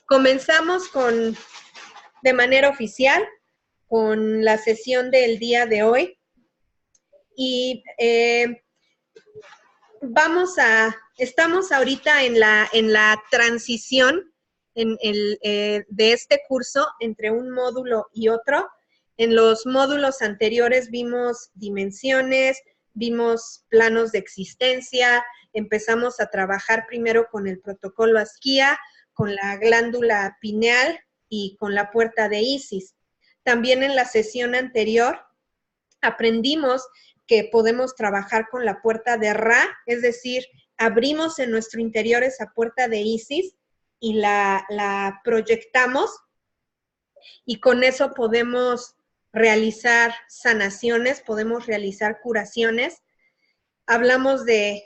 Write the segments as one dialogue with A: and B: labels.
A: Comenzamos de manera oficial con la sesión del día de hoy y estamos ahorita en la transición de este curso entre un módulo y otro. En los módulos anteriores vimos dimensiones, vimos planos de existencia, empezamos a trabajar primero con el protocolo Asquia, con la glándula pineal y con la puerta de Isis. También en la sesión anterior aprendimos que podemos trabajar con la puerta de Ra, es decir, abrimos en nuestro interior esa puerta de Isis y la proyectamos y con eso podemos realizar sanaciones, podemos realizar curaciones. Hablamos de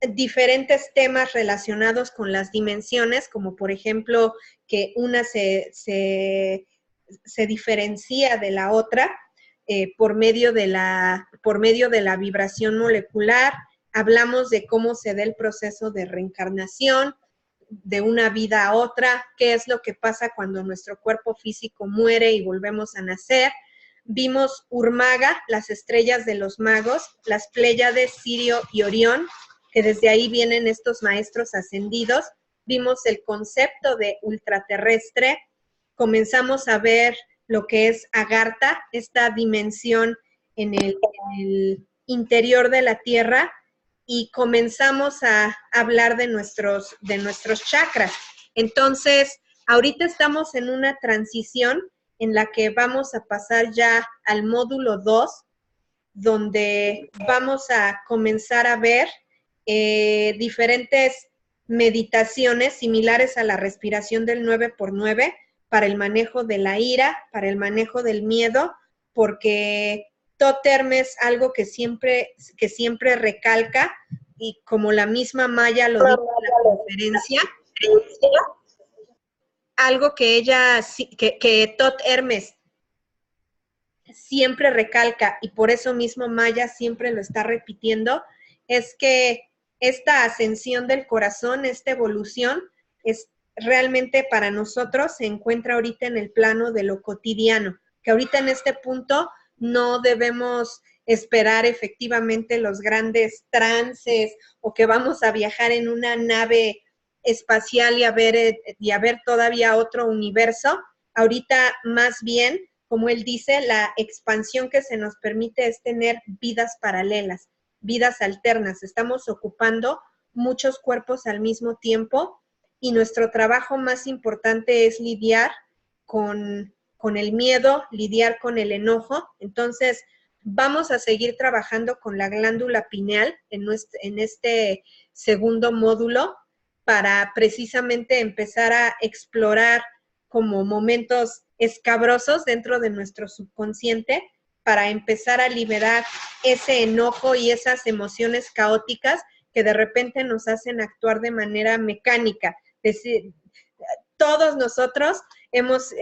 A: diferentes temas relacionados con las dimensiones, como por ejemplo que una se diferencia de la otra por medio de la vibración molecular. Hablamos de cómo se da el proceso de reencarnación de una vida a otra, qué es lo que pasa cuando nuestro cuerpo físico muere y volvemos a nacer. Vimos Urmaga, las estrellas de los magos, las Pléyades, Sirio y Orión, que desde ahí vienen estos maestros ascendidos. Vimos el concepto de ultraterrestre, comenzamos a ver lo que es Agartha, esta dimensión en el interior de la Tierra, y comenzamos a hablar de nuestros chakras. Entonces, ahorita estamos en una transición en la que vamos a pasar ya al módulo 2, donde vamos a comenzar a ver diferentes meditaciones similares a la respiración del 9x9 para el manejo de la ira, para el manejo del miedo, porque Thoth Hermes es algo que siempre recalca, y como la misma Maya lo dijo en la conferencia, algo que Thoth Hermes siempre recalca, y por eso mismo Maya siempre lo está repitiendo, es que esta ascensión del corazón, esta evolución, es realmente para nosotros se encuentra ahorita en el plano de lo cotidiano, que ahorita en este punto no debemos esperar efectivamente los grandes trances o que vamos a viajar en una nave espacial y a ver todavía otro universo. Ahorita más bien, como él dice, la expansión que se nos permite es tener vidas paralelas, vidas alternas. Estamos ocupando muchos cuerpos al mismo tiempo y nuestro trabajo más importante es lidiar con el miedo, lidiar con el enojo. Entonces, vamos a seguir trabajando con la glándula pineal en este segundo módulo para precisamente empezar a explorar como momentos escabrosos dentro de nuestro subconsciente para empezar a liberar ese enojo y esas emociones caóticas que de repente nos hacen actuar de manera mecánica. Es decir, todos nosotros hemos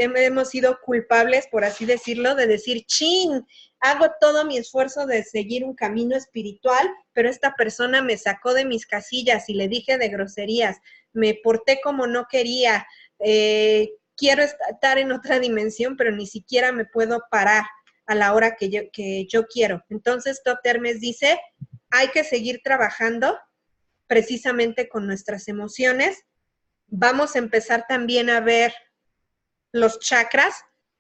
A: sido culpables, por así decirlo, de decir, chin, hago todo mi esfuerzo de seguir un camino espiritual, pero esta persona me sacó de mis casillas y le dije de groserías, me porté como no quería, quiero estar en otra dimensión, pero ni siquiera me puedo parar a la hora que yo quiero. Entonces, Thoth Hermes dice, hay que seguir trabajando precisamente con nuestras emociones. Vamos a empezar también a ver los chakras.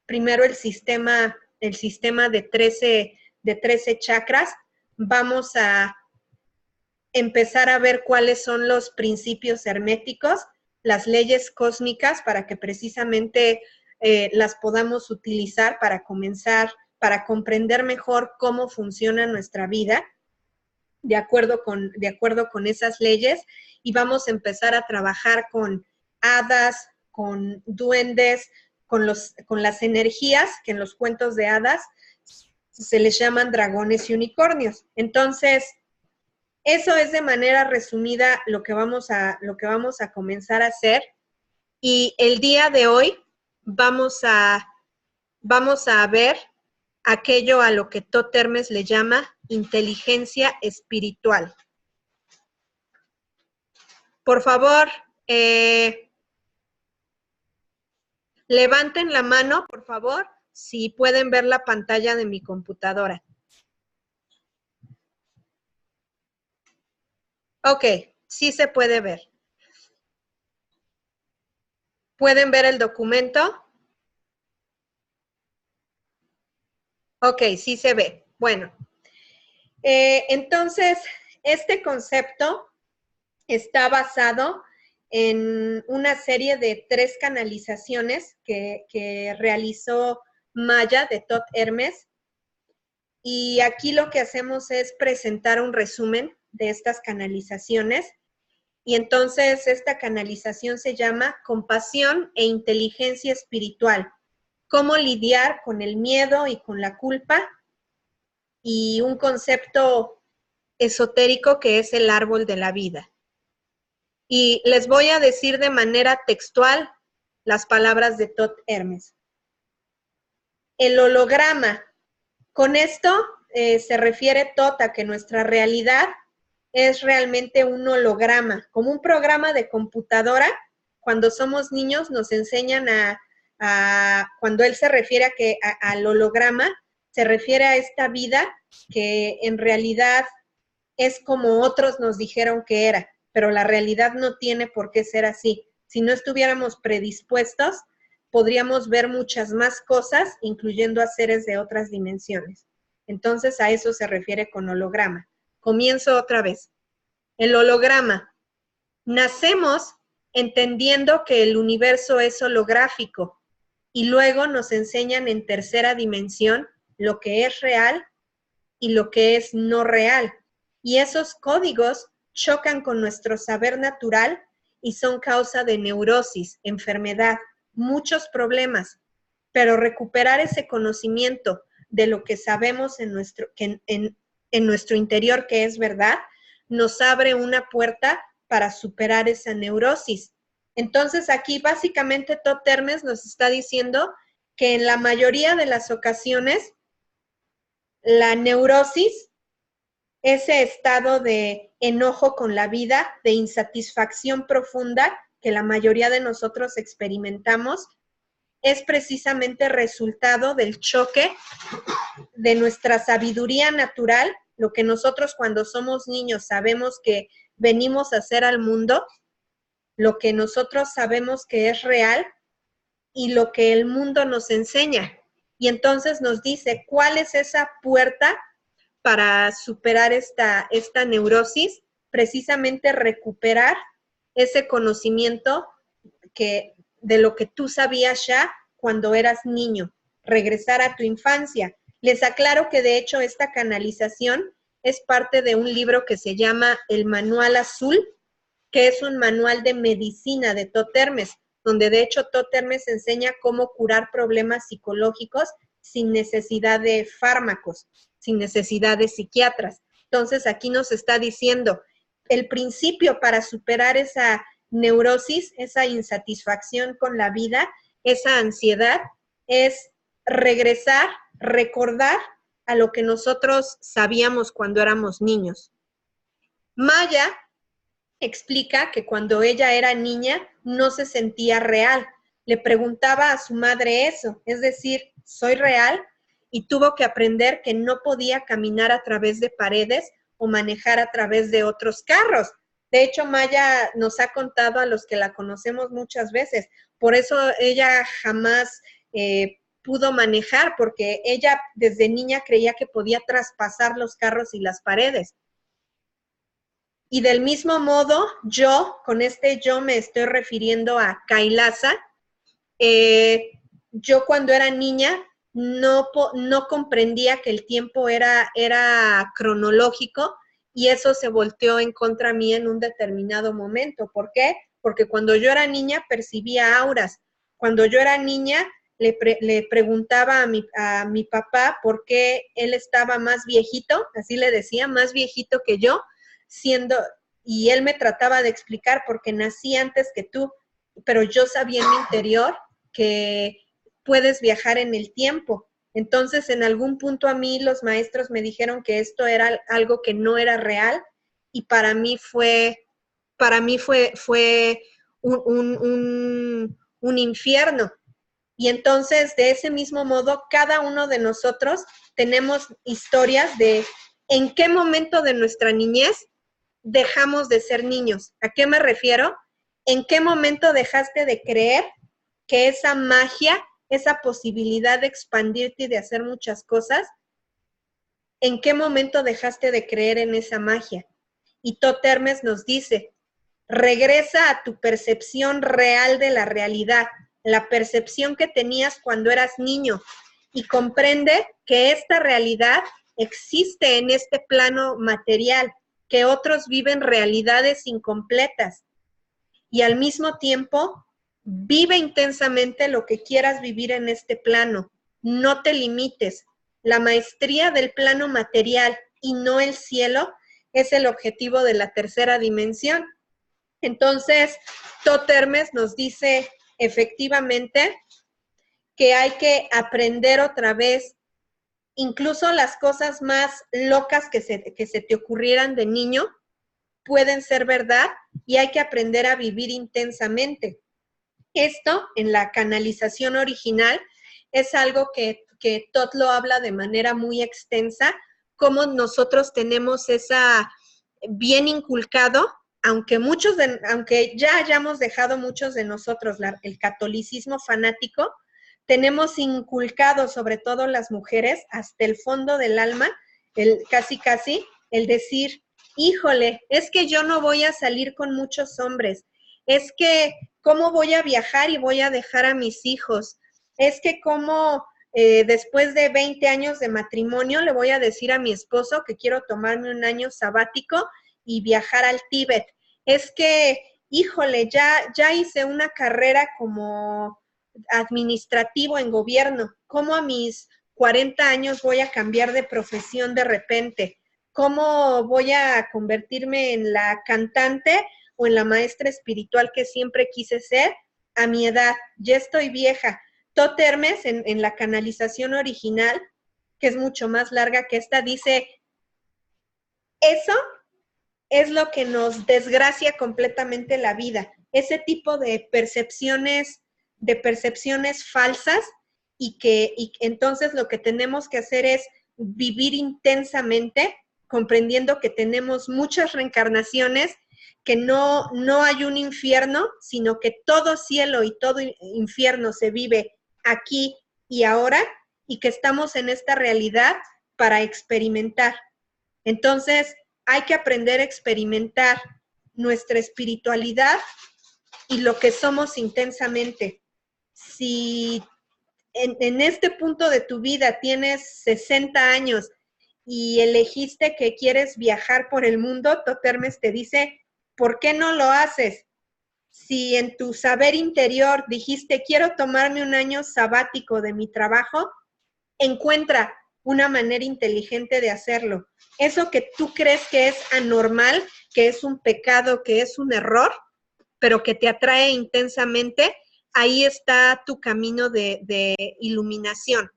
A: Primero el sistema de 13 chakras. Vamos a empezar a ver cuáles son los principios herméticos, las leyes cósmicas, para que precisamente las podamos utilizar para comenzar, para comprender mejor cómo funciona nuestra vida, de acuerdo con esas leyes, y vamos a empezar a trabajar con hadas, con duendes, con las energías que en los cuentos de hadas se les llaman dragones y unicornios. Entonces, eso es de manera resumida lo que vamos a comenzar a hacer. Y el día de hoy vamos a ver aquello a lo que Thoth Hermes le llama inteligencia espiritual. Por favor, Levanten la mano, por favor, si pueden ver la pantalla de mi computadora. Ok, sí se puede ver. ¿Pueden ver el documento? Ok, sí se ve. Bueno, entonces, este concepto está basado en una serie de 3 canalizaciones que realizó Maya de Todd Hermes. Y aquí lo que hacemos es presentar un resumen de estas canalizaciones. Y entonces esta canalización se llama Compasión e Inteligencia Espiritual. Cómo lidiar con el miedo y con la culpa. Y un concepto esotérico que es el árbol de la vida. Y les voy a decir de manera textual las palabras de Todd Hermes. El holograma. Con esto se refiere Todd a que nuestra realidad es realmente un holograma, como un programa de computadora. Cuando somos niños nos enseñan cuando él se refiere al holograma, se refiere a esta vida que en realidad es como otros nos dijeron que era, pero la realidad no tiene por qué ser así. Si no estuviéramos predispuestos, podríamos ver muchas más cosas, incluyendo a seres de otras dimensiones. Entonces, a eso se refiere con holograma. Comienzo otra vez. El holograma. Nacemos entendiendo que el universo es holográfico y luego nos enseñan en tercera dimensión lo que es real y lo que es no real. Y esos códigos chocan con nuestro saber natural y son causa de neurosis, enfermedad, muchos problemas. Pero recuperar ese conocimiento de lo que sabemos en nuestro interior que es verdad, nos abre una puerta para superar esa neurosis. Entonces aquí básicamente Todd Hermes nos está diciendo que en la mayoría de las ocasiones la neurosis, ese estado de enojo con la vida, de insatisfacción profunda que la mayoría de nosotros experimentamos, es precisamente resultado del choque de nuestra sabiduría natural, lo que nosotros cuando somos niños sabemos que venimos a hacer al mundo, lo que nosotros sabemos que es real y lo que el mundo nos enseña. Y entonces nos dice cuál es esa puerta para superar esta neurosis, precisamente recuperar ese conocimiento de lo que tú sabías ya cuando eras niño, regresar a tu infancia. Les aclaro que de hecho esta canalización es parte de un libro que se llama El Manual Azul, que es un manual de medicina de Todd Hermes, donde de hecho Todd Hermes enseña cómo curar problemas psicológicos sin necesidad de fármacos, sin necesidad de psiquiatras. Entonces aquí nos está diciendo el principio para superar esa neurosis, esa insatisfacción con la vida, esa ansiedad, es regresar, recordar a lo que nosotros sabíamos cuando éramos niños. Maya explica que cuando ella era niña no se sentía real. Le preguntaba a su madre eso, es decir, ¿soy real? Y tuvo que aprender que no podía caminar a través de paredes o manejar a través de otros carros. De hecho, Maya nos ha contado a los que la conocemos muchas veces, por eso ella jamás pudo manejar, porque ella desde niña creía que podía traspasar los carros y las paredes. Y del mismo modo, con este yo me estoy refiriendo a Kailasa. Yo cuando era niña no comprendía que el tiempo era cronológico y eso se volteó en contra mí en un determinado momento. ¿Por qué? Porque cuando yo era niña percibía auras. Cuando yo era niña le preguntaba a mi papá por qué él estaba más viejito, así le decía, más viejito que yo, y él me trataba de explicar porque nací antes que tú, pero yo sabía en mi interior que puedes viajar en el tiempo. Entonces, en algún punto a mí los maestros me dijeron que esto era algo que no era real y para mí fue un infierno, Y entonces, de ese mismo modo, cada uno de nosotros tenemos historias de en qué momento de nuestra niñez dejamos de ser niños. ¿A qué me refiero? ¿En qué momento dejaste de creer que esa magia, esa posibilidad de expandirte y de hacer muchas cosas, en qué momento dejaste de creer en esa magia? Y Todd Hermes nos dice, regresa a tu percepción real de la realidad, la percepción que tenías cuando eras niño, y comprende que esta realidad existe en este plano material, que otros viven realidades incompletas. Y al mismo tiempo, vive intensamente lo que quieras vivir en este plano. No te limites. La maestría del plano material y no el cielo es el objetivo de la tercera dimensión. Entonces, Todd Hermes nos dice efectivamente que hay que aprender otra vez, incluso las cosas más locas que se te ocurrieran de niño, pueden ser verdad y hay que aprender a vivir intensamente. Esto, en la canalización original, es algo que Todd lo habla de manera muy extensa, cómo nosotros tenemos esa bien inculcado, aunque ya hayamos dejado muchos de nosotros el catolicismo fanático, tenemos inculcado, sobre todo las mujeres, hasta el fondo del alma, casi, el decir, híjole, es que yo no voy a salir con muchos hombres, es que cómo voy a viajar y voy a dejar a mis hijos, es que cómo después de 20 años de matrimonio le voy a decir a mi esposo que quiero tomarme un año sabático y viajar al Tíbet. Es que, híjole, ya hice una carrera como administrativo en gobierno. ¿Cómo a mis 40 años voy a cambiar de profesión de repente? ¿Cómo voy a convertirme en la cantante o en la maestra espiritual que siempre quise ser a mi edad? Ya estoy vieja. Todd Hermes, en la canalización original, que es mucho más larga que esta, dice, eso es lo que nos desgracia completamente la vida. Ese tipo de percepciones falsas y entonces lo que tenemos que hacer es vivir intensamente, comprendiendo que tenemos muchas reencarnaciones, que no hay un infierno, sino que todo cielo y todo infierno se vive aquí y ahora, y que estamos en esta realidad para experimentar. Entonces, hay que aprender a experimentar nuestra espiritualidad y lo que somos intensamente. Si en este punto de tu vida tienes 60 años y elegiste que quieres viajar por el mundo, Todd Hermes te dice, ¿por qué no lo haces? Si en tu saber interior dijiste, quiero tomarme un año sabático de mi trabajo, encuentra una manera inteligente de hacerlo. Eso que tú crees que es anormal, que es un pecado, que es un error, pero que te atrae intensamente, ahí está tu camino de iluminación.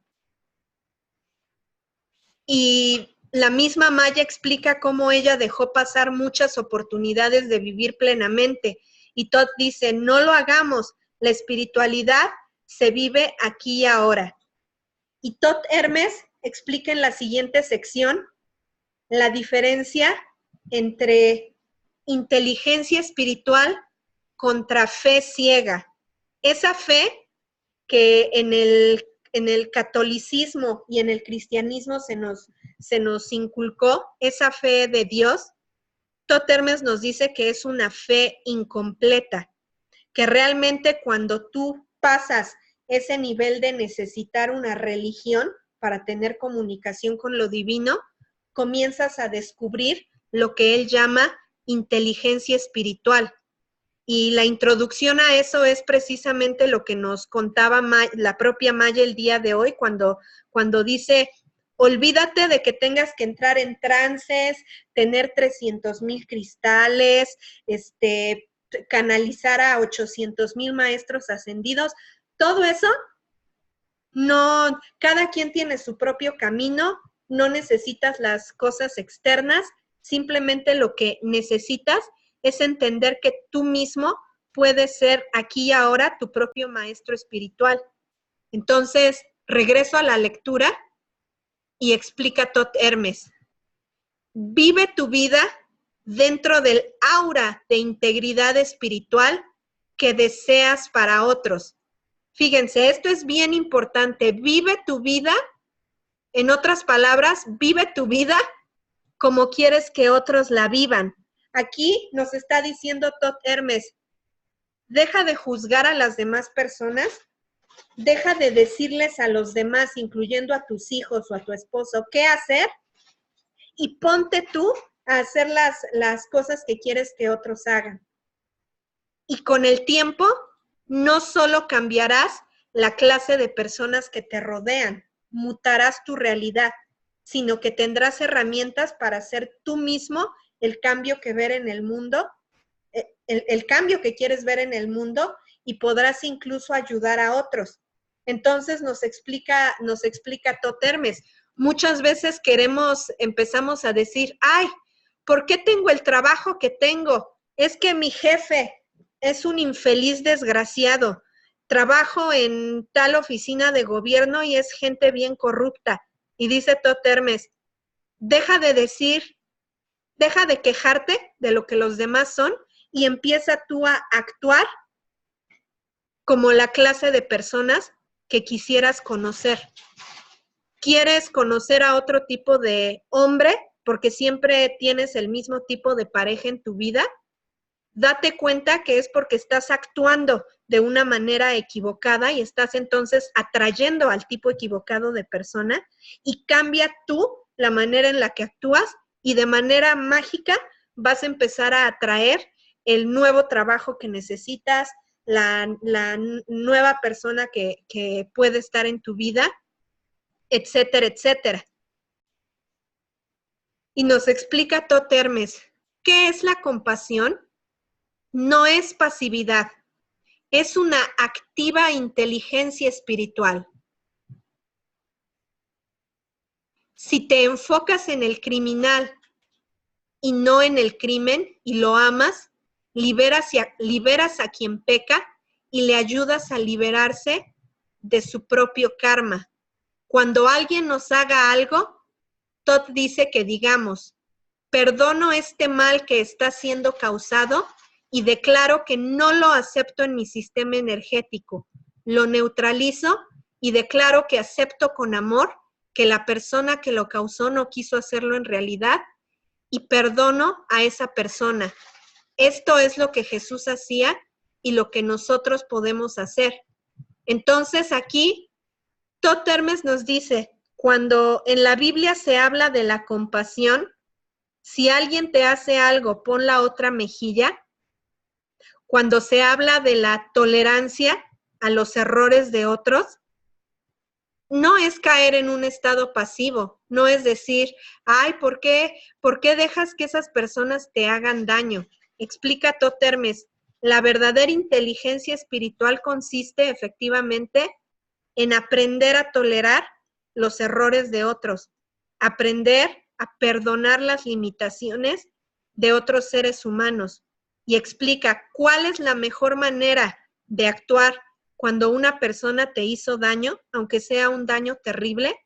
A: Y la misma Maya explica cómo ella dejó pasar muchas oportunidades de vivir plenamente. Y Todd dice, no lo hagamos, la espiritualidad se vive aquí y ahora. Y Todd Hermes explica en la siguiente sección la diferencia entre inteligencia espiritual contra fe ciega. Esa fe que en el catolicismo y en el cristianismo se nos inculcó, esa fe de Dios, Todd Hermes nos dice que es una fe incompleta, que realmente cuando tú pasas ese nivel de necesitar una religión para tener comunicación con lo divino, comienzas a descubrir lo que él llama inteligencia espiritual. Y la introducción a eso es precisamente lo que nos contaba la propia Maya el día de hoy, cuando dice, olvídate de que tengas que entrar en trances, tener 300,000 cristales, canalizar a 800,000 maestros ascendidos. Todo eso, no, cada quien tiene su propio camino, no necesitas las cosas externas, simplemente lo que necesitas es entender que tú mismo puedes ser aquí y ahora tu propio maestro espiritual. Entonces, regreso a la lectura y explica Tot Hermes. Vive tu vida dentro del aura de integridad espiritual que deseas para otros. Fíjense, esto es bien importante. Vive tu vida, en otras palabras, vive tu vida como quieres que otros la vivan. Aquí nos está diciendo Tot Hermes, deja de juzgar a las demás personas, deja de decirles a los demás, incluyendo a tus hijos o a tu esposo, qué hacer, y ponte tú a hacer las cosas que quieres que otros hagan. Y con el tiempo, no solo cambiarás la clase de personas que te rodean, mutarás tu realidad, sino que tendrás herramientas para hacer tú mismo el cambio que ver en el mundo, el cambio que quieres ver en el mundo, y podrás incluso ayudar a otros. Entonces nos explica Tot Hermes. Muchas veces empezamos a decir, ay, ¿por qué tengo el trabajo que tengo? Es que mi jefe es un infeliz desgraciado. Trabajo en tal oficina de gobierno y es gente bien corrupta. Y dice Tot Hermes, deja de quejarte de lo que los demás son y empieza tú a actuar como la clase de personas que quisieras conocer. ¿Quieres conocer a otro tipo de hombre porque siempre tienes el mismo tipo de pareja en tu vida? Date cuenta que es porque estás actuando de una manera equivocada y estás entonces atrayendo al tipo equivocado de persona, y cambia tú la manera en la que actúas y de manera mágica vas a empezar a atraer el nuevo trabajo que necesitas, la nueva persona que puede estar en tu vida, etcétera, etcétera. Y nos explica Tot Hermes, ¿qué es la compasión? No es pasividad, es una activa inteligencia espiritual. Si te enfocas en el criminal y no en el crimen y lo amas, liberas a quien peca y le ayudas a liberarse de su propio karma. Cuando alguien nos haga algo, Tot dice que digamos, perdono este mal que está siendo causado y declaro que no lo acepto en mi sistema energético. Lo neutralizo y declaro que acepto con amor que la persona que lo causó no quiso hacerlo en realidad, y perdono a esa persona. Esto es lo que Jesús hacía y lo que nosotros podemos hacer. Entonces aquí Tot Hermes nos dice, cuando en la Biblia se habla de la compasión, si alguien te hace algo, pon la otra mejilla. Cuando se habla de la tolerancia a los errores de otros, no es caer en un estado pasivo, no es decir, ay, ¿por qué dejas que esas personas te hagan daño? Explica Tot Hermes, la verdadera inteligencia espiritual consiste efectivamente en aprender a tolerar los errores de otros, aprender a perdonar las limitaciones de otros seres humanos, y explica cuál es la mejor manera de actuar cuando una persona te hizo daño, aunque sea un daño terrible.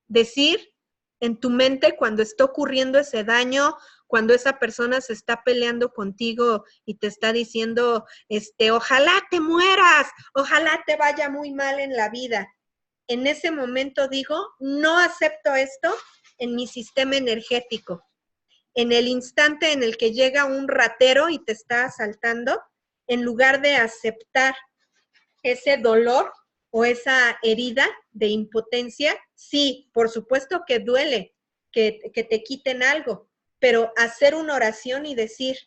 A: Decir en tu mente cuando está ocurriendo ese daño, cuando esa persona se está peleando contigo y te está diciendo, ojalá te mueras, ojalá te vaya muy mal en la vida. En ese momento digo, no acepto esto en mi sistema energético. En el instante en el que llega un ratero y te está asaltando, en lugar de aceptar ese dolor o esa herida de impotencia, sí, por supuesto que duele que te quiten algo, pero hacer una oración y decir,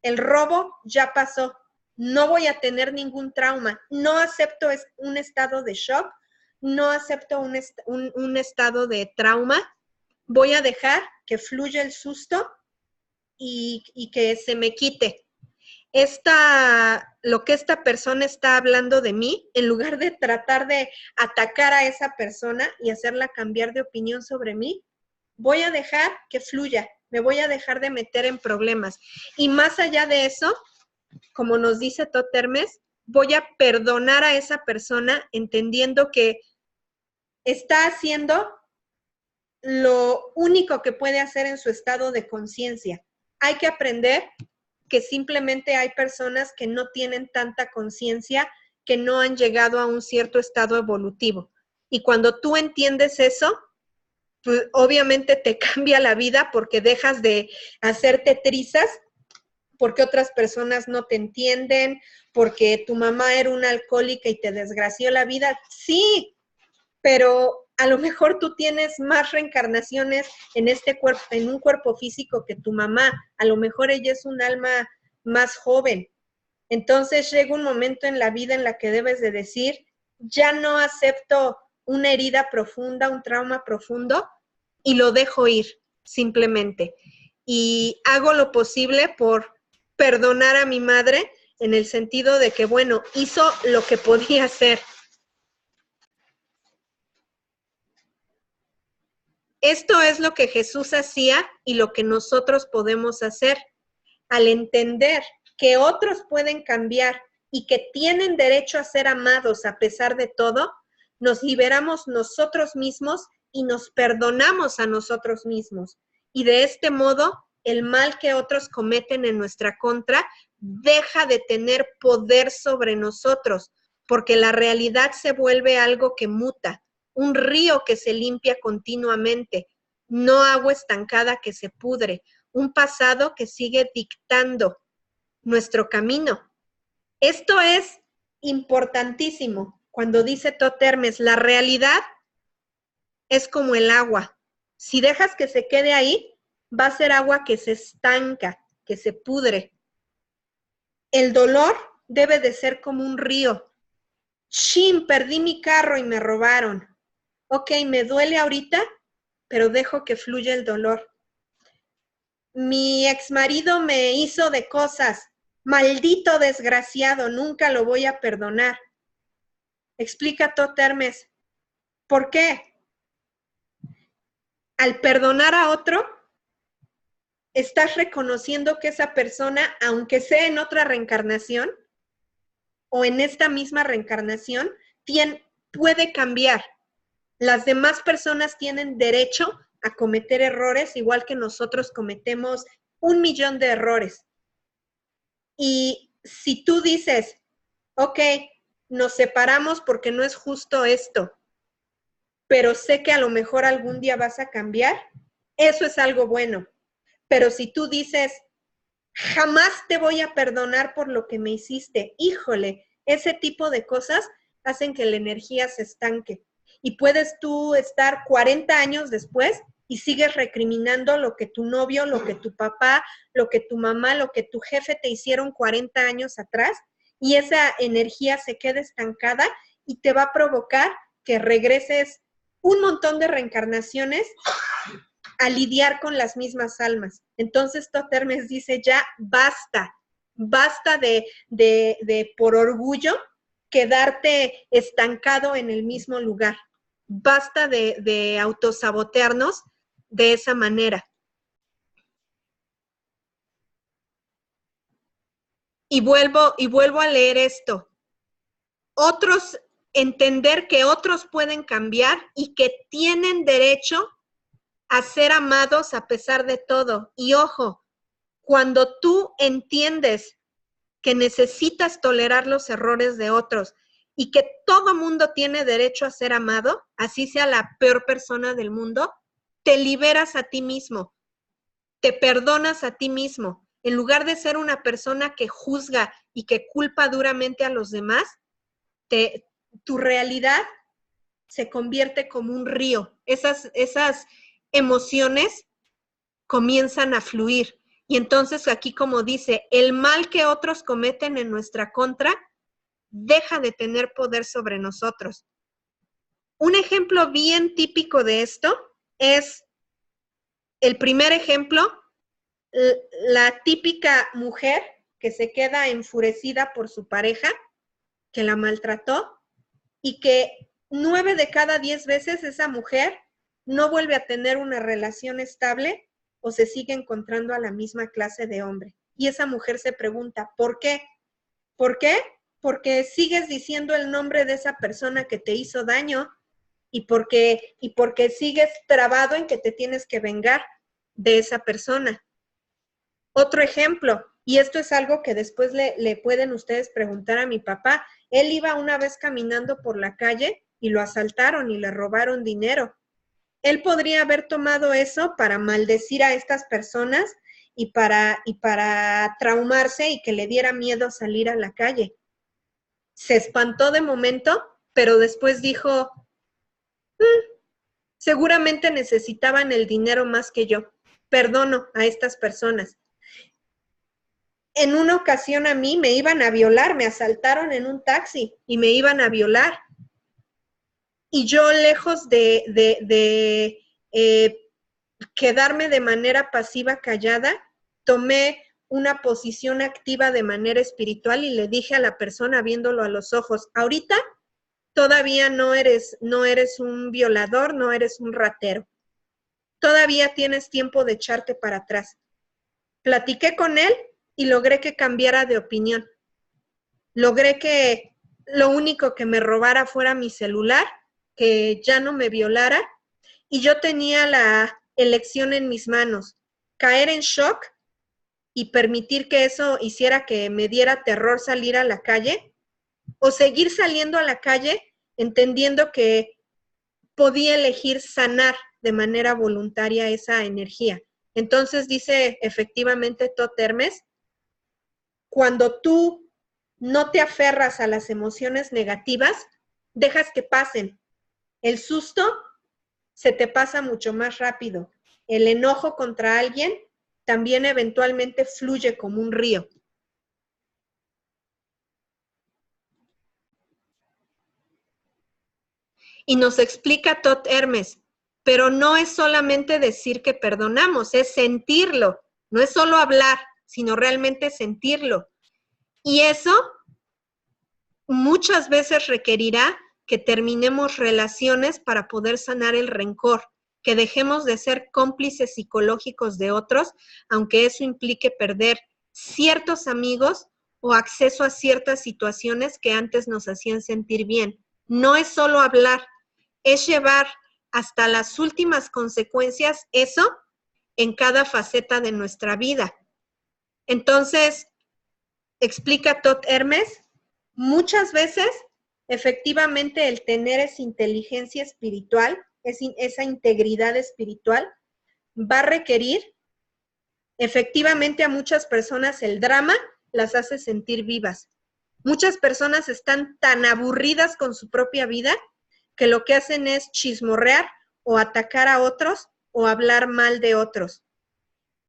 A: el robo ya pasó, no voy a tener ningún trauma, no acepto un estado de shock, no acepto un estado de trauma, voy a dejar que fluya el susto y que se me quite. Lo que esta persona está hablando de mí, en lugar de tratar de atacar a esa persona y hacerla cambiar de opinión sobre mí, voy a dejar que fluya, me voy a dejar de meter en problemas. Y más allá de eso, como nos dice Tot Hermes, voy a perdonar a esa persona entendiendo que está haciendo lo único que puede hacer en su estado de conciencia. Hay que aprender que simplemente hay personas que no tienen tanta conciencia, que no han llegado a un cierto estado evolutivo. Y cuando tú entiendes eso, pues obviamente te cambia la vida porque dejas de hacerte trizas porque otras personas no te entienden, porque tu mamá era una alcohólica y te desgració la vida. Sí, pero a lo mejor tú tienes más reencarnaciones en este cuerpo, en un cuerpo físico que tu mamá. A lo mejor ella es un alma más joven. Entonces llega un momento en la vida en la que debes de decir, ya no acepto una herida profunda, un trauma profundo, y lo dejo ir, simplemente. Y hago lo posible por perdonar a mi madre en el sentido de que, bueno, hizo lo que podía hacer. Esto es lo que Jesús hacía y lo que nosotros podemos hacer. Al entender que otros pueden cambiar y que tienen derecho a ser amados a pesar de todo, nos liberamos nosotros mismos y nos perdonamos a nosotros mismos. Y de este modo, el mal que otros cometen en nuestra contra deja de tener poder sobre nosotros, porque la realidad se vuelve algo que muta, un río que se limpia continuamente, no agua estancada que se pudre, un pasado que sigue dictando nuestro camino. Esto es importantísimo. Cuando dice Totermes, la realidad es como el agua. Si dejas que se quede ahí, va a ser agua que se estanca, que se pudre. El dolor debe de ser como un río. Chin, perdí mi carro y me robaron. Ok, me duele ahorita, pero dejo que fluya el dolor. Mi exmarido me hizo de cosas. Maldito desgraciado, nunca lo voy a perdonar. Explica Totermes. ¿Por qué? Al perdonar a otro, estás reconociendo que esa persona, aunque sea en otra reencarnación o en esta misma reencarnación, puede cambiar. Las demás personas tienen derecho a cometer errores, igual que nosotros cometemos 1,000,000 de errores. Y si tú dices, ok, nos separamos porque no es justo esto, pero sé que a lo mejor algún día vas a cambiar, eso es algo bueno. Pero si tú dices, jamás te voy a perdonar por lo que me hiciste, híjole, ese tipo de cosas hacen que la energía se estanque. Y puedes tú estar 40 años después y sigues recriminando lo que tu novio, lo que tu papá, lo que tu mamá, lo que tu jefe te hicieron 40 años atrás, y esa energía se queda estancada y te va a provocar que regreses un montón de reencarnaciones a lidiar con las mismas almas. Entonces Totermes dice, ya basta, basta de por orgullo quedarte estancado en el mismo lugar. Basta de autosabotearnos de esa manera. Y vuelvo a leer esto. Entender que otros pueden cambiar y que tienen derecho a ser amados a pesar de todo. Y ojo, cuando tú entiendes que necesitas tolerar los errores de otros y que todo mundo tiene derecho a ser amado, así sea la peor persona del mundo, te liberas a ti mismo, te perdonas a ti mismo. En lugar de ser una persona que juzga y que culpa duramente a los demás, tu realidad se convierte como un río. Esas emociones comienzan a fluir. Y entonces aquí, como dice, el mal que otros cometen en nuestra contra deja de tener poder sobre nosotros. Un ejemplo bien típico de esto es el primer ejemplo, la típica mujer que se queda enfurecida por su pareja, que la maltrató, y que 9 de cada 10 veces esa mujer no vuelve a tener una relación estable o se sigue encontrando a la misma clase de hombre. Y esa mujer se pregunta, ¿por qué? ¿Por qué? porque sigues diciendo el nombre de esa persona que te hizo daño y porque sigues trabado en que te tienes que vengar de esa persona. Otro ejemplo, y esto es algo que después le pueden ustedes preguntar a mi papá. Él iba una vez caminando por la calle y lo asaltaron y le robaron dinero. Él podría haber tomado eso para maldecir a estas personas y para traumarse y que le diera miedo salir a la calle. Se espantó de momento, pero después dijo, seguramente necesitaban el dinero más que yo. Perdono a estas personas. En una ocasión a mí me iban a violar, me asaltaron en un taxi y me iban a violar. Y yo, lejos de quedarme de manera pasiva callada, tomé una posición activa de manera espiritual y le dije a la persona viéndolo a los ojos, ahorita todavía no eres un violador, no eres un ratero. Todavía tienes tiempo de echarte para atrás. Platiqué con él y logré que cambiara de opinión. Logré que lo único que me robara fuera mi celular, que ya no me violara, y yo tenía la elección en mis manos, caer en shock y permitir que eso hiciera que me diera terror salir a la calle, o seguir saliendo a la calle entendiendo que podía elegir sanar de manera voluntaria esa energía. Entonces dice efectivamente Todd Hermes, cuando tú no te aferras a las emociones negativas, dejas que pasen. El susto se te pasa mucho más rápido. El enojo contra alguien también eventualmente fluye como un río. Y nos explica Todd Hermes, pero no es solamente decir que perdonamos, es sentirlo. No es solo hablar, sino realmente sentirlo. Y eso muchas veces requerirá que terminemos relaciones para poder sanar el rencor, que dejemos de ser cómplices psicológicos de otros, aunque eso implique perder ciertos amigos o acceso a ciertas situaciones que antes nos hacían sentir bien. No es solo hablar, es llevar hasta las últimas consecuencias eso en cada faceta de nuestra vida. Entonces, explica Todd Hermes, muchas veces, efectivamente, el tener esa inteligencia espiritual, esa integridad espiritual, va a requerir, efectivamente, a muchas personas el drama las hace sentir vivas. Muchas personas están tan aburridas con su propia vida que lo que hacen es chismorrear o atacar a otros o hablar mal de otros.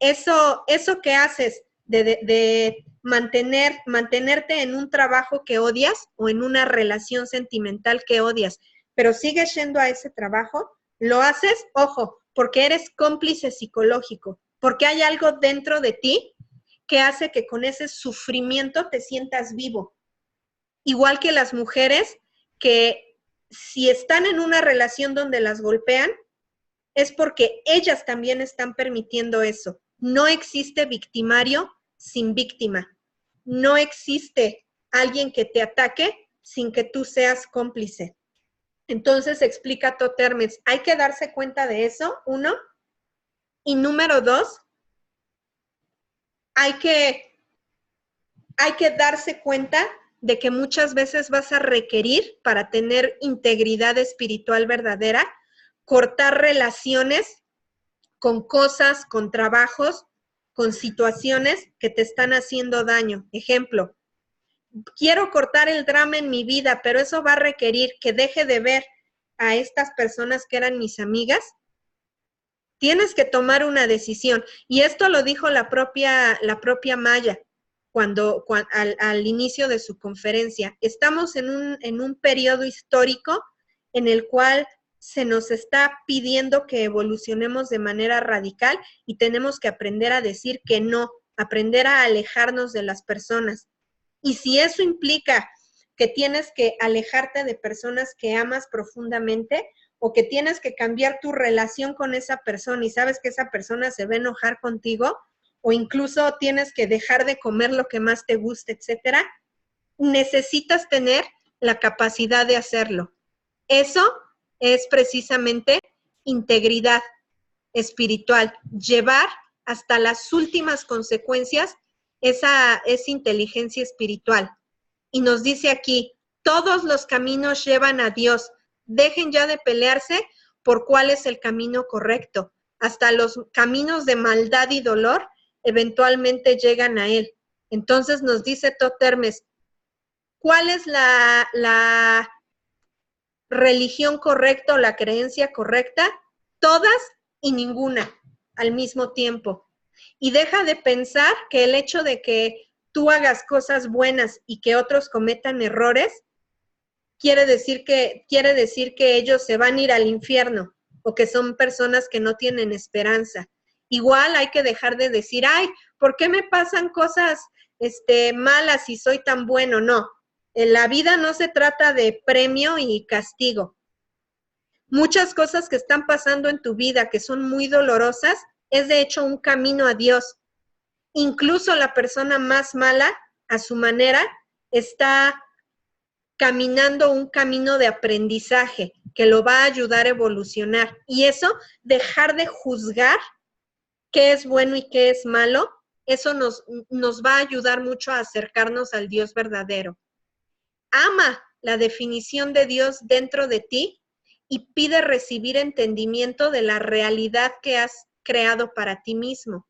A: Eso que haces de mantenerte en un trabajo que odias o en una relación sentimental que odias, pero sigues yendo a ese trabajo, lo haces, ojo, porque eres cómplice psicológico, porque hay algo dentro de ti que hace que con ese sufrimiento te sientas vivo. Igual que las mujeres que si están en una relación donde las golpean, es porque ellas también están permitiendo eso. No existe victimario sin víctima. No existe alguien que te ataque sin que tú seas cómplice. Entonces explica Todd Hermes, hay que darse cuenta de eso, uno. Y número dos, hay que darse cuenta de que muchas veces vas a requerir, para tener integridad espiritual verdadera, cortar relaciones con cosas, con trabajos, con situaciones que te están haciendo daño. Ejemplo, quiero cortar el drama en mi vida, pero eso va a requerir que deje de ver a estas personas que eran mis amigas. Tienes que tomar una decisión. Y esto lo dijo la propia Maya al inicio de su conferencia. Estamos en un periodo histórico en el cual se nos está pidiendo que evolucionemos de manera radical y tenemos que aprender a decir que no, aprender a alejarnos de las personas. Y si eso implica que tienes que alejarte de personas que amas profundamente o que tienes que cambiar tu relación con esa persona y sabes que esa persona se va a enojar contigo, o incluso tienes que dejar de comer lo que más te gusta, etcétera, necesitas tener la capacidad de hacerlo. Eso es precisamente integridad espiritual, llevar hasta las últimas consecuencias esa inteligencia espiritual. Y nos dice aquí, todos los caminos llevan a Dios. Dejen ya de pelearse por cuál es el camino correcto. Hasta los caminos de maldad y dolor eventualmente llegan a Él. Entonces nos dice Thoth Hermes, ¿cuál es la religión correcta o la creencia correcta? Todas y ninguna al mismo tiempo. Y deja de pensar que el hecho de que tú hagas cosas buenas y que otros cometan errores, quiere decir que ellos se van a ir al infierno o que son personas que no tienen esperanza. Igual hay que dejar de decir, ay, ¿por qué me pasan cosas malas si soy tan bueno? No, en la vida no se trata de premio y castigo. Muchas cosas que están pasando en tu vida que son muy dolorosas, es de hecho un camino a Dios. Incluso la persona más mala, a su manera, está caminando un camino de aprendizaje que lo va a ayudar a evolucionar. Y eso, dejar de juzgar qué es bueno y qué es malo, eso nos va a ayudar mucho a acercarnos al Dios verdadero. Ama la definición de Dios dentro de ti y pide recibir entendimiento de la realidad que has creado para ti mismo.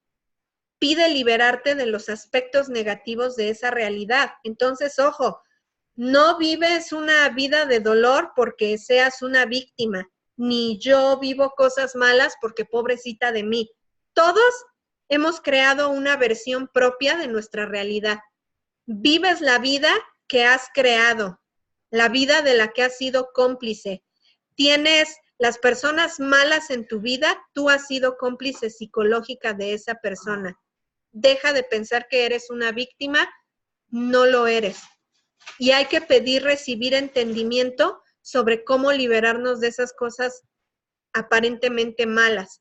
A: Pide liberarte de los aspectos negativos de esa realidad. Entonces, ojo, no vives una vida de dolor porque seas una víctima, ni yo vivo cosas malas porque pobrecita de mí. Todos hemos creado una versión propia de nuestra realidad. Vives la vida que has creado, la vida de la que has sido cómplice. Tienes las personas malas en tu vida, tú has sido cómplice psicológica de esa persona. Deja de pensar que eres una víctima, no lo eres. Y hay que pedir recibir entendimiento sobre cómo liberarnos de esas cosas aparentemente malas.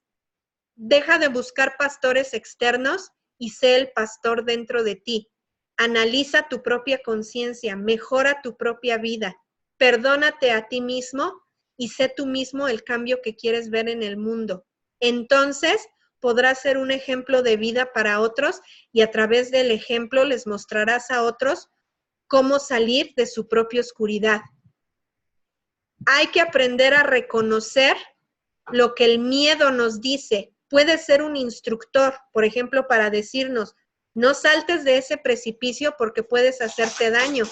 A: Deja de buscar pastores externos y sé el pastor dentro de ti. Analiza tu propia conciencia, mejora tu propia vida, perdónate a ti mismo y sé tú mismo el cambio que quieres ver en el mundo. Entonces podrás ser un ejemplo de vida para otros y a través del ejemplo les mostrarás a otros cómo salir de su propia oscuridad. Hay que aprender a reconocer lo que el miedo nos dice. Puede ser un instructor, por ejemplo, para decirnos, no saltes de ese precipicio porque puedes hacerte daño,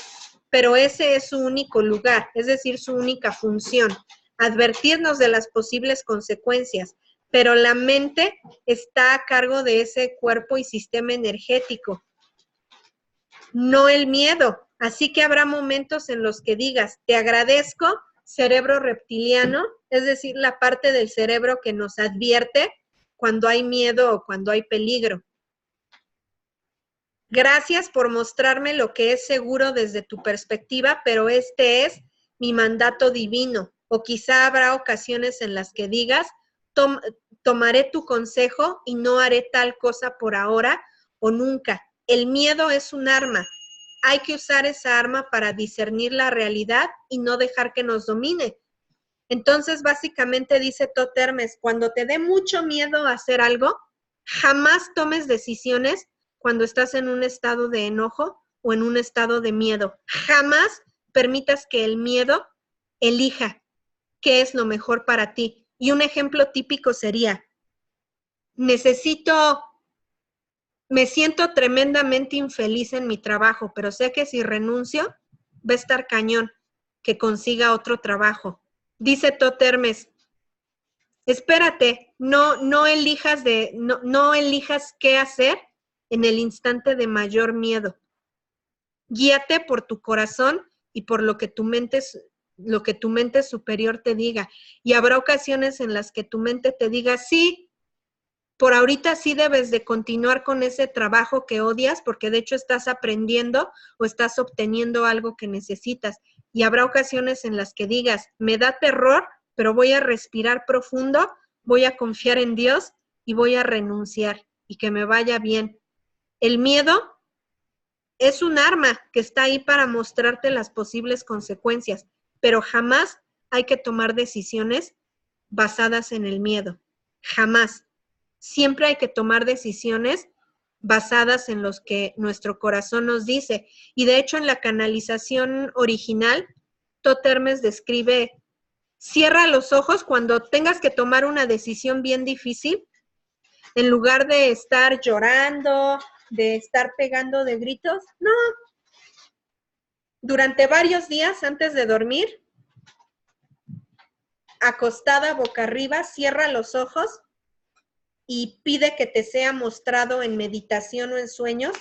A: pero ese es su único lugar, es decir, su única función, advertirnos de las posibles consecuencias, pero la mente está a cargo de ese cuerpo y sistema energético, no el miedo. Así que habrá momentos en los que digas, te agradezco, cerebro reptiliano, es decir, la parte del cerebro que nos advierte cuando hay miedo o cuando hay peligro. Gracias por mostrarme lo que es seguro desde tu perspectiva, pero este es mi mandato divino. O quizá habrá ocasiones en las que digas, tomaré tu consejo y no haré tal cosa por ahora o nunca. El miedo es un arma. Hay que usar esa arma para discernir la realidad y no dejar que nos domine. Entonces, básicamente dice Thoth Hermes, cuando te dé mucho miedo a hacer algo, jamás tomes decisiones cuando estás en un estado de enojo o en un estado de miedo. Jamás permitas que el miedo elija qué es lo mejor para ti. Y un ejemplo típico sería, me siento tremendamente infeliz en mi trabajo, pero sé que si renuncio, va a estar cañón que consiga otro trabajo. Dice Thoth Hermes, espérate, no elijas qué hacer en el instante de mayor miedo. Guíate por tu corazón y por lo que tu mente superior te diga. Y habrá ocasiones en las que tu mente te diga, sí, por ahorita sí debes de continuar con ese trabajo que odias, porque de hecho estás aprendiendo o estás obteniendo algo que necesitas. Y habrá ocasiones en las que digas, me da terror, pero voy a respirar profundo, voy a confiar en Dios y voy a renunciar y que me vaya bien. El miedo es un arma que está ahí para mostrarte las posibles consecuencias, pero jamás hay que tomar decisiones basadas en el miedo. Jamás. Siempre hay que tomar decisiones basadas en los que nuestro corazón nos dice. Y de hecho, en la canalización original, Todd Hermes describe: cierra los ojos cuando tengas que tomar una decisión bien difícil. En lugar de estar llorando, de estar pegando de gritos, no. Durante varios días antes de dormir, acostada boca arriba, cierra los ojos y pide que te sea mostrado en meditación o en sueños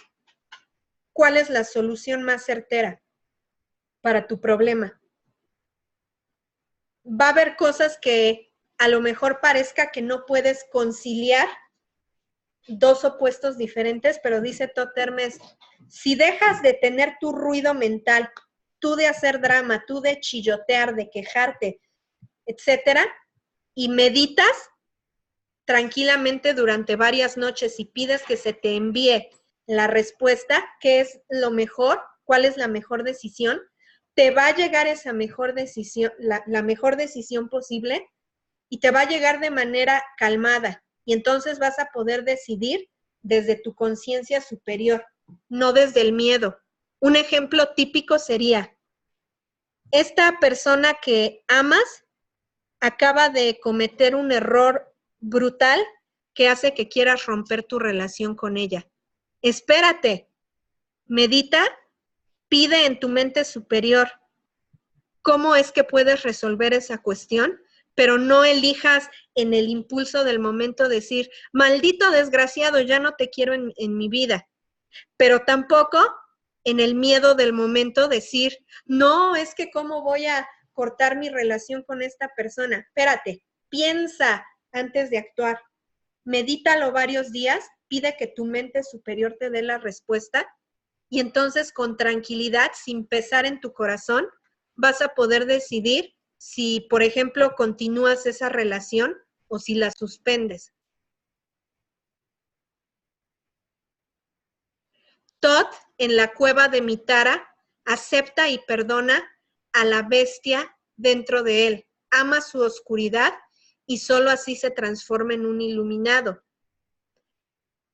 A: cuál es la solución más certera para tu problema. Va a haber cosas que a lo mejor parezca que no puedes conciliar dos opuestos diferentes, pero dice Todd Hermes, si dejas de tener tu ruido mental, tú de hacer drama, tú de chillotear, de quejarte, etcétera, y meditas tranquilamente durante varias noches y pides que se te envíe la respuesta, qué es lo mejor, cuál es la mejor decisión, te va a llegar esa mejor decisión, la mejor decisión posible, y te va a llegar de manera calmada. Y entonces vas a poder decidir desde tu conciencia superior, no desde el miedo. Un ejemplo típico sería, esta persona que amas acaba de cometer un error brutal que hace que quieras romper tu relación con ella. Espérate, medita, pide en tu mente superior cómo es que puedes resolver esa cuestión, pero no elijas en el impulso del momento decir, maldito desgraciado, ya no te quiero en mi vida. Pero tampoco en el miedo del momento decir, no, es que cómo voy a cortar mi relación con esta persona. Espérate, piensa antes de actuar. Medítalo varios días, pide que tu mente superior te dé la respuesta y entonces con tranquilidad, sin pesar en tu corazón, vas a poder decidir si, por ejemplo, continúas esa relación o si la suspendes. Todd, en la cueva de Mitara, acepta y perdona a la bestia dentro de él, ama su oscuridad y solo así se transforma en un iluminado.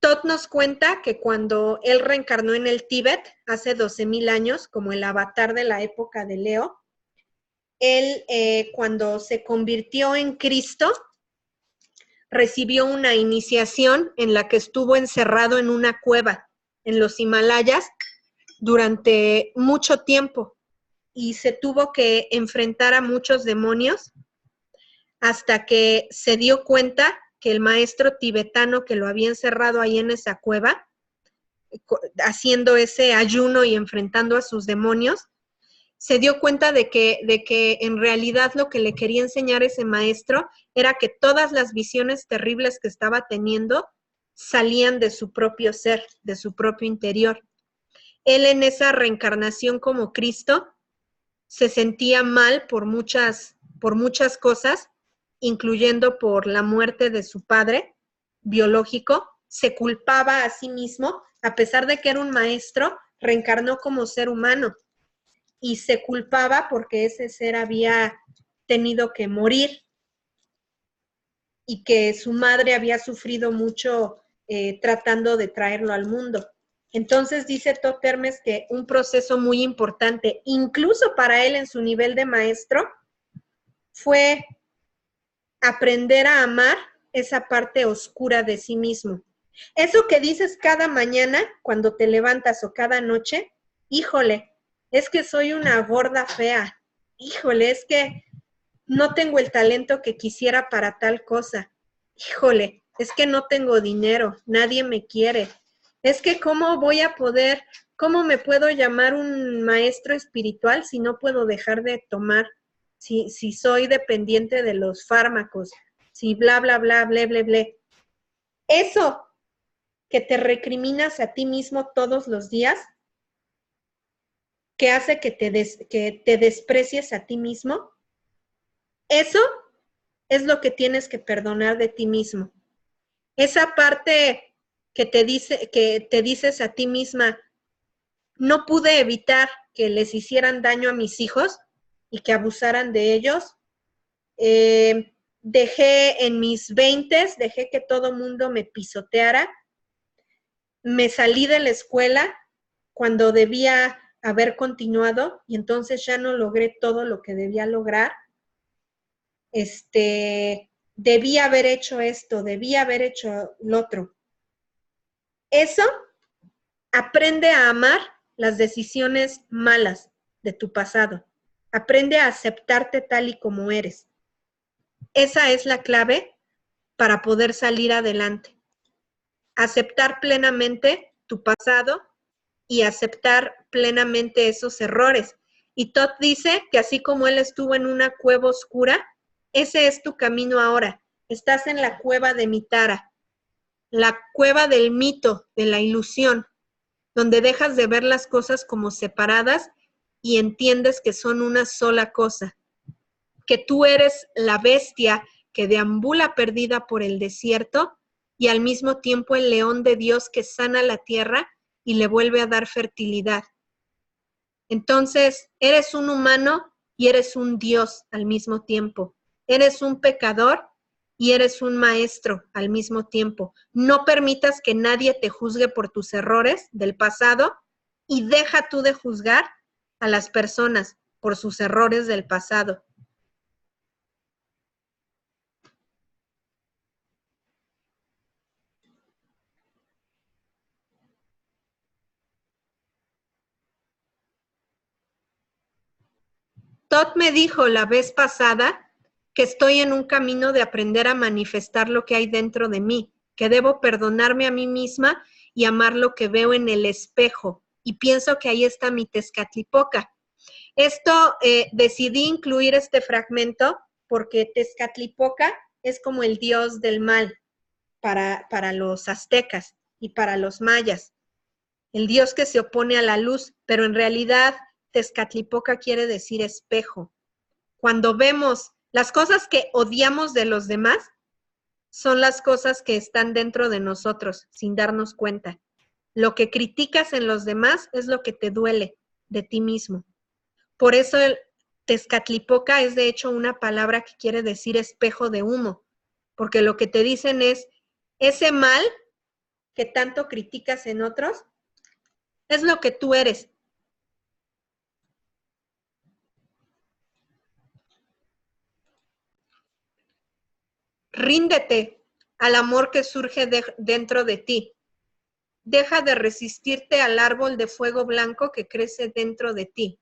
A: Todd nos cuenta que cuando él reencarnó en el Tíbet hace 12,000 años, como el avatar de la época de Leo, él cuando se convirtió en Cristo, recibió una iniciación en la que estuvo encerrado en una cueva en los Himalayas durante mucho tiempo y se tuvo que enfrentar a muchos demonios hasta que se dio cuenta que el maestro tibetano que lo había encerrado ahí en esa cueva, haciendo ese ayuno y enfrentando a sus demonios, se dio cuenta de que en realidad lo que le quería enseñar ese maestro era que todas las visiones terribles que estaba teniendo salían de su propio ser, de su propio interior. Él en esa reencarnación como Cristo se sentía mal por muchas cosas, incluyendo por la muerte de su padre biológico, se culpaba a sí mismo, a pesar de que era un maestro, reencarnó como ser humano y se culpaba porque ese ser había tenido que morir y que su madre había sufrido mucho tratando de traerlo al mundo. Entonces dice Todd Hermes que un proceso muy importante, incluso para él en su nivel de maestro, fue aprender a amar esa parte oscura de sí mismo. Eso que dices cada mañana cuando te levantas o cada noche, híjole, es que soy una gorda fea, híjole, es que no tengo el talento que quisiera para tal cosa, híjole, es que no tengo dinero, nadie me quiere, es que cómo voy a poder, cómo me puedo llamar un maestro espiritual si no puedo dejar de tomar, si soy dependiente de los fármacos, si bla, bla, bla, bla, bla, bla. Eso que te recriminas a ti mismo todos los días, que hace que te desprecies a ti mismo, eso es lo que tienes que perdonar de ti mismo. Esa parte que te dices a ti misma, No pude evitar que les hicieran daño a mis hijos y que abusaran de ellos. Dejé en mis 20s, dejé que todo mundo me pisoteara. Me salí de la escuela cuando debía haber continuado y entonces ya no logré todo lo que debía lograr. Debía haber hecho esto, debía haber hecho lo otro. Eso aprende a amar las decisiones malas de tu pasado. Aprende a aceptarte tal y como eres. Esa es la clave para poder salir adelante. Aceptar plenamente tu pasado y aceptar plenamente esos errores. Y Todd dice que así como él estuvo en una cueva oscura, ese es tu camino ahora. Estás en la cueva de Mitara, la cueva del mito, de la ilusión, donde dejas de ver las cosas como separadas y entiendes que son una sola cosa, que tú eres la bestia que deambula perdida por el desierto y al mismo tiempo el león de Dios que sana la tierra y le vuelve a dar fertilidad. Entonces, eres un humano y eres un Dios al mismo tiempo. Eres un pecador y eres un maestro al mismo tiempo. No permitas que nadie te juzgue por tus errores del pasado y deja tú de juzgar a las personas por sus errores del pasado. Todd me dijo la vez pasada que estoy en un camino de aprender a manifestar lo que hay dentro de mí, que debo perdonarme a mí misma y amar lo que veo en el espejo. Y pienso que ahí está mi Tezcatlipoca. Esto, decidí incluir este fragmento porque Tezcatlipoca es como el dios del mal para los aztecas y para los mayas. El dios que se opone a la luz, pero en realidad Tezcatlipoca quiere decir espejo. Cuando vemos las cosas que odiamos de los demás, son las cosas que están dentro de nosotros, sin darnos cuenta. Lo que criticas en los demás es lo que te duele de ti mismo. Por eso el Tezcatlipoca es de hecho una palabra que quiere decir espejo de humo, porque lo que te dicen es, ese mal que tanto criticas en otros, es lo que tú eres. Ríndete al amor que surge dentro de ti. Deja de resistirte al árbol de fuego blanco que crece dentro de ti.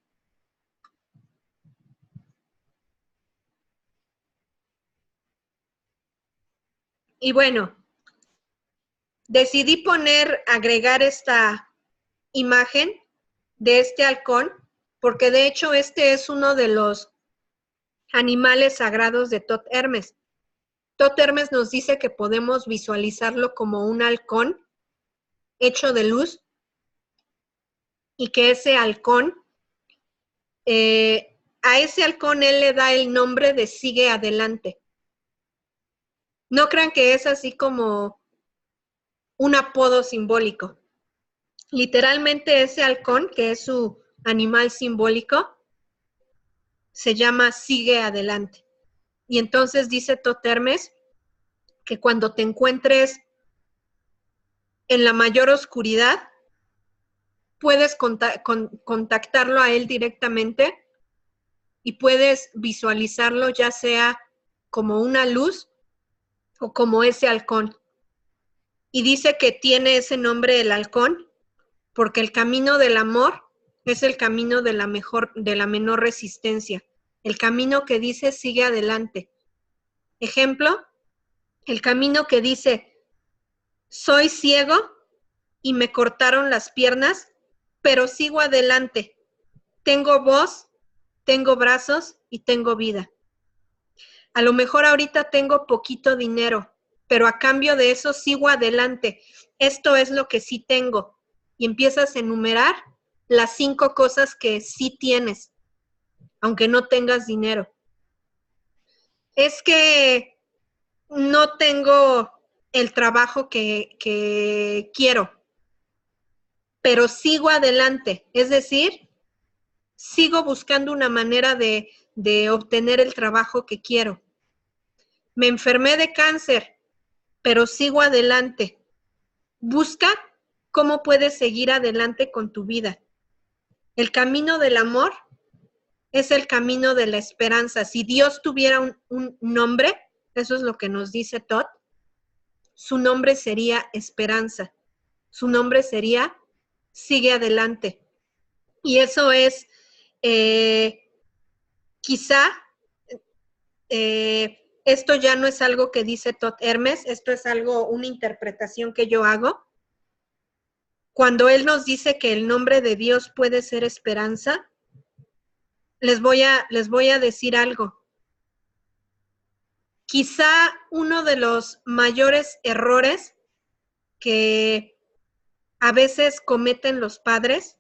A: Y bueno, decidí agregar esta imagen de este halcón, porque de hecho este es uno de los animales sagrados de Tot Hermes. Tot Hermes nos dice que podemos visualizarlo como un halcón hecho de luz y que ese halcón, a ese halcón él le da el nombre de sigue adelante. No crean que es así como un apodo simbólico. Literalmente ese halcón, que es su animal simbólico, se llama sigue adelante. Y entonces dice Tot Hermes que cuando te encuentres en la mayor oscuridad, puedes contactarlo a él directamente y puedes visualizarlo ya sea como una luz o como ese halcón. Y dice que tiene ese nombre el halcón porque el camino del amor es el camino de la menor resistencia. El camino que dice sigue adelante. Ejemplo, el camino que dice soy ciego y me cortaron las piernas, pero sigo adelante. Tengo voz, tengo brazos y tengo vida. A lo mejor ahorita tengo poquito dinero, pero a cambio de eso sigo adelante. Esto es lo que sí tengo. Y empiezas a enumerar las 5 cosas que sí tienes, aunque no tengas dinero. Es que no tengo el trabajo que quiero. pero sigo adelante. Es decir, sigo buscando una manera de obtener el trabajo que quiero. Me enfermé de cáncer, pero sigo adelante. Busca cómo puedes seguir adelante con tu vida. El camino del amor es el camino de la esperanza. Si Dios tuviera un nombre, eso es lo que nos dice Todd, su nombre sería esperanza. Su nombre sería sigue adelante. Y eso es quizá esto ya no es algo que dice Todd Hermes, esto es algo, una interpretación que yo hago. Cuando él nos dice que el nombre de Dios puede ser esperanza, les voy a decir algo. Quizá uno de los mayores errores que a veces cometen los padres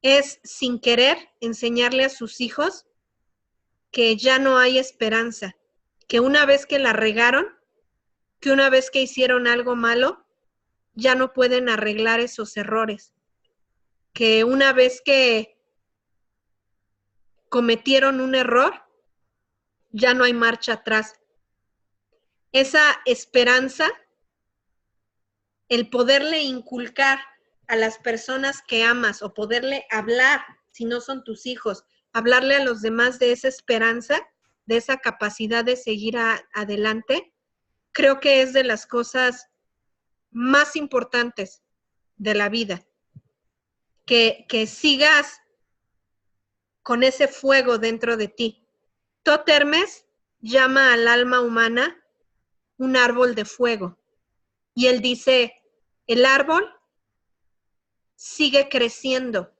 A: es sin querer enseñarle a sus hijos que ya no hay esperanza, que una vez que la regaron, que una vez que hicieron algo malo, ya no pueden arreglar esos errores, que una vez que cometieron un error, ya no hay marcha atrás. Esa esperanza, el poderle inculcar a las personas que amas o poderle hablar, si no son tus hijos, hablarle a los demás de esa esperanza, de esa capacidad de seguir adelante, creo que es de las cosas más importantes de la vida. Que sigas con ese fuego dentro de ti. Todd Hermes llama al alma humana un árbol de fuego. Y él dice, el árbol sigue creciendo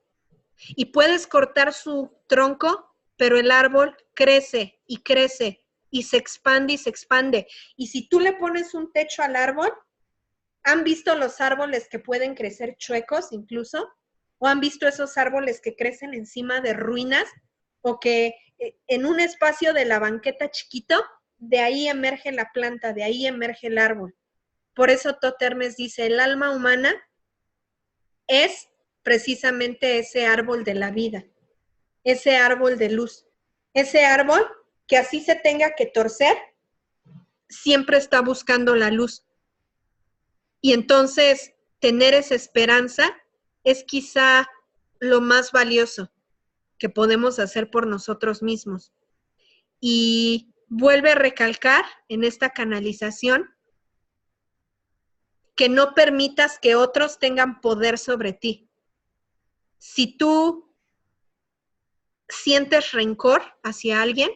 A: y puedes cortar su tronco, pero el árbol crece y crece y se expande y se expande. Y si tú le pones un techo al árbol, ¿han visto los árboles que pueden crecer chuecos incluso? ¿O han visto esos árboles que crecen encima de ruinas? O que en un espacio de la banqueta chiquito, de ahí emerge la planta, de ahí emerge el árbol. Por eso Todd Hermes dice, el alma humana es precisamente ese árbol de la vida, ese árbol de luz, ese árbol que así se tenga que torcer, siempre está buscando la luz. Y entonces, tener esa esperanza es quizá lo más valioso que podemos hacer por nosotros mismos. Y vuelve a recalcar en esta canalización que no permitas que otros tengan poder sobre ti. Si tú sientes rencor hacia alguien,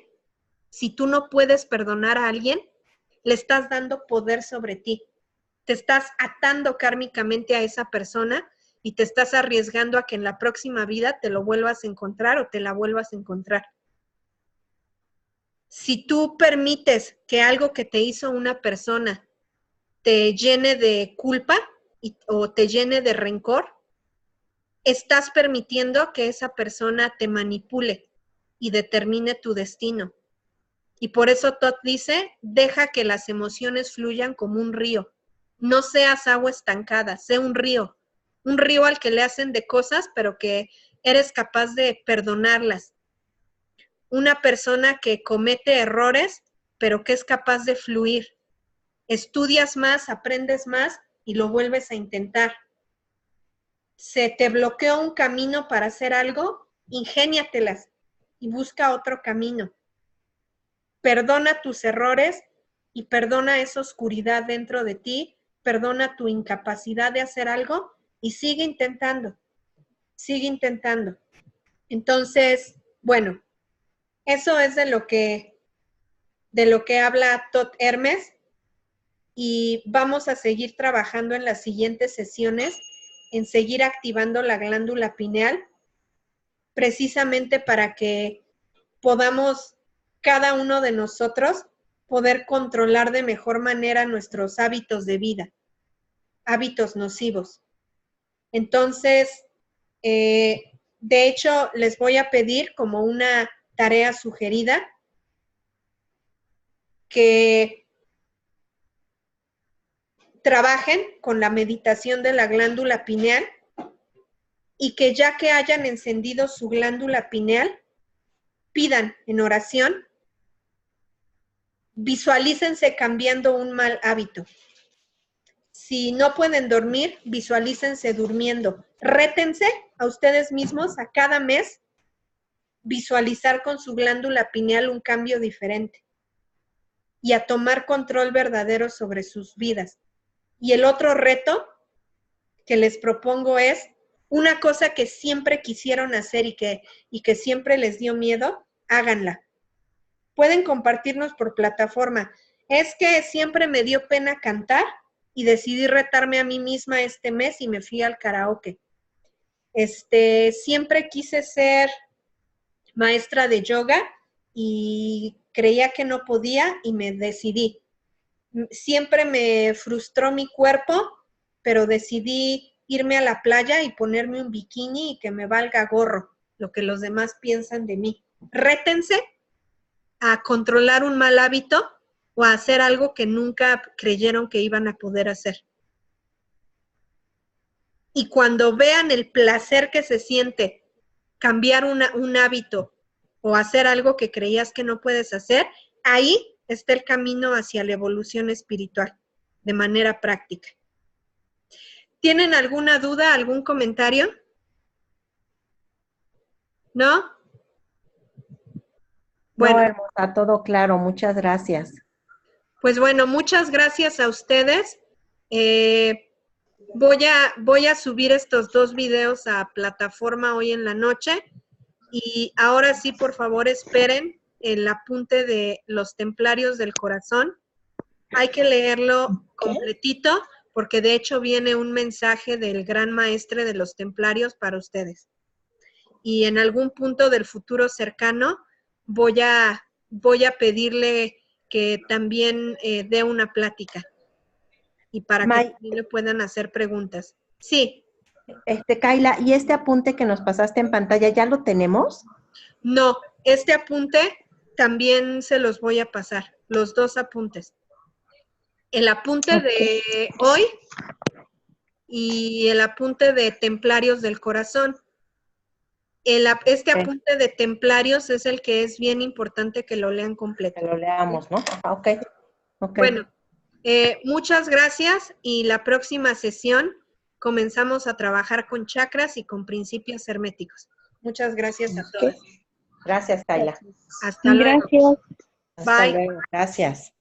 A: si tú no puedes perdonar a alguien, le estás dando poder sobre ti. Te estás atando kármicamente a esa persona y te estás arriesgando a que en la próxima vida te lo vuelvas a encontrar o te la vuelvas a encontrar. Si tú permites que algo que te hizo una persona te llene de culpa o te llene de rencor, estás permitiendo que esa persona te manipule y determine tu destino. Y por eso Todd dice, deja que las emociones fluyan como un río. No seas agua estancada, sé un río al que le hacen de cosas, pero que eres capaz de perdonarlas. Una persona que comete errores, pero que es capaz de fluir. Estudias más, aprendes más y lo vuelves a intentar. Se te bloqueó un camino para hacer algo, ingéniatelas y busca otro camino. Perdona tus errores y perdona esa oscuridad dentro de ti, perdona tu incapacidad de hacer algo y sigue intentando, sigue intentando. Entonces, bueno, eso es de lo que habla Todd Hermes y vamos a seguir trabajando en las siguientes sesiones en seguir activando la glándula pineal precisamente para que podamos cada uno de nosotros poder controlar de mejor manera nuestros hábitos de vida, hábitos nocivos. Entonces, de hecho, les voy a pedir como una tarea sugerida que trabajen con la meditación de la glándula pineal y que ya que hayan encendido su glándula pineal, pidan en oración, visualícense cambiando un mal hábito. Si no pueden dormir, visualícense durmiendo. Rétense a ustedes mismos a cada mes visualizar con su glándula pineal un cambio diferente y a tomar control verdadero sobre sus vidas. Y el otro reto que les propongo es una cosa que siempre quisieron hacer y que siempre les dio miedo, háganla. Pueden compartirnos por plataforma. Es que siempre me dio pena cantar y decidí retarme a mí misma este mes y me fui al karaoke. Siempre quise ser maestra de yoga y creía que no podía y me decidí. Siempre me frustró mi cuerpo, pero decidí irme a la playa y ponerme un bikini y que me valga gorro lo que los demás piensan de mí. Rétense a controlar un mal hábito o a hacer algo que nunca creyeron que iban a poder hacer. Y cuando vean el placer que se siente cambiar un hábito o hacer algo que creías que no puedes hacer, ahí está el camino hacia la evolución espiritual, de manera práctica. ¿Tienen alguna duda, algún comentario? ¿No? Bueno,
B: No, hermosa, todo claro, muchas gracias.
A: pues bueno, muchas gracias a ustedes. Voy a subir estos 2 videos a plataforma hoy en la noche y ahora sí, por favor, esperen el apunte de los templarios del corazón. Hay que leerlo completito porque de hecho viene un mensaje del gran maestre de los templarios para ustedes. Y en algún punto del futuro cercano voy a pedirle que también dé una plática y para que también le puedan hacer preguntas. Sí.
B: Kaila, ¿y este apunte que nos pasaste en pantalla ya lo tenemos?
A: No, este apunte también se los voy a pasar, los 2 apuntes. El apunte de hoy y el apunte de Templarios del Corazón. Este apunte de Templarios es el que es bien importante que lo lean completo.
B: Que lo leamos, ¿no? Ok.
A: Bueno, muchas gracias y la próxima sesión comenzamos a trabajar con chakras y con principios herméticos. Muchas gracias a todas.
B: Gracias, Kaila.
A: Hasta luego.
C: Gracias.
B: Hasta
A: Bye.
B: luego. Gracias.